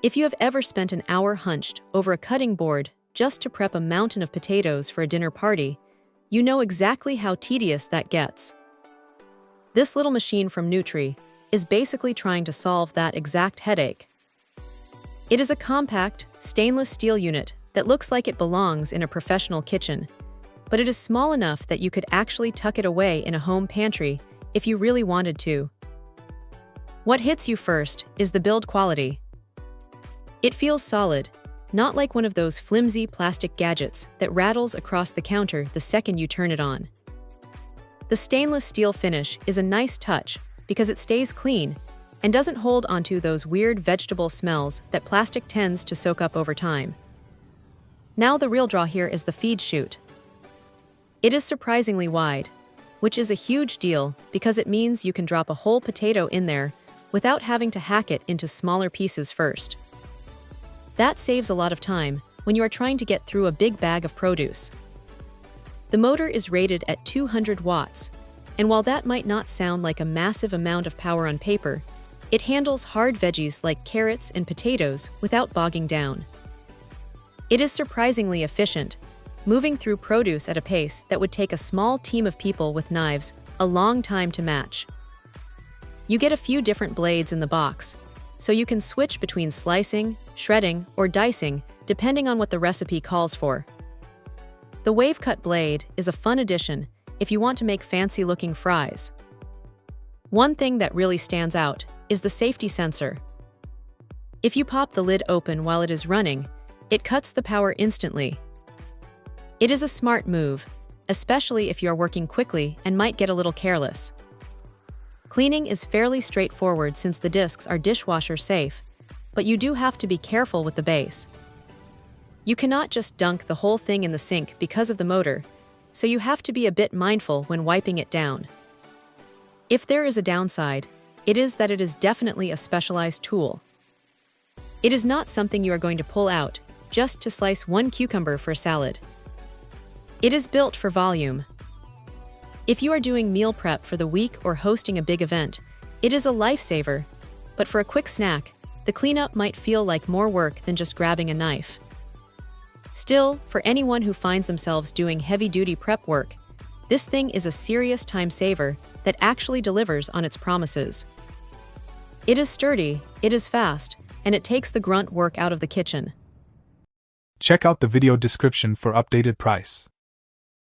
If you have ever spent an hour hunched over a cutting board just to prep a mountain of potatoes for a dinner party, you know exactly how tedious that gets. This little machine from NEWTRY is basically trying to solve that exact headache. It is a compact, stainless steel unit that looks like it belongs in a professional kitchen, but it is small enough that you could actually tuck it away in a home pantry if you really wanted to. What hits you first is the build quality. It feels solid, not like one of those flimsy plastic gadgets that rattles across the counter the second you turn it on. The stainless steel finish is a nice touch because it stays clean and doesn't hold onto those weird vegetable smells that plastic tends to soak up over time. Now the real draw here is the feed chute. It is surprisingly wide, which is a huge deal because it means you can drop a whole potato in there without having to hack it into smaller pieces first. That saves a lot of time when you are trying to get through a big bag of produce. The motor is rated at 200 watts, and while that might not sound like a massive amount of power on paper, it handles hard veggies like carrots and potatoes without bogging down. It is surprisingly efficient, moving through produce at a pace that would take a small team of people with knives a long time to match. You get a few different blades in the box, so you can switch between slicing, shredding, or dicing depending on what the recipe calls for. The wave-cut blade is a fun addition if you want to make fancy-looking fries. One thing that really stands out is the safety sensor. If you pop the lid open while it is running, it cuts the power instantly. It is a smart move, especially if you are working quickly and might get a little careless. Cleaning is fairly straightforward since the discs are dishwasher safe, but you do have to be careful with the base. You cannot just dunk the whole thing in the sink because of the motor, so you have to be a bit mindful when wiping it down. If there is a downside, it is that it is definitely a specialized tool. It is not something you are going to pull out just to slice one cucumber for a salad. It is built for volume. If you are doing meal prep for the week or hosting a big event, it is a lifesaver, but for a quick snack, the cleanup might feel like more work than just grabbing a knife. Still, for anyone who finds themselves doing heavy-duty prep work, this thing is a serious time saver that actually delivers on its promises. It is sturdy, it is fast, and it takes the grunt work out of the kitchen. Check out the video description for updated price.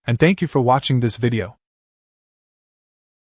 And thank you for watching this video.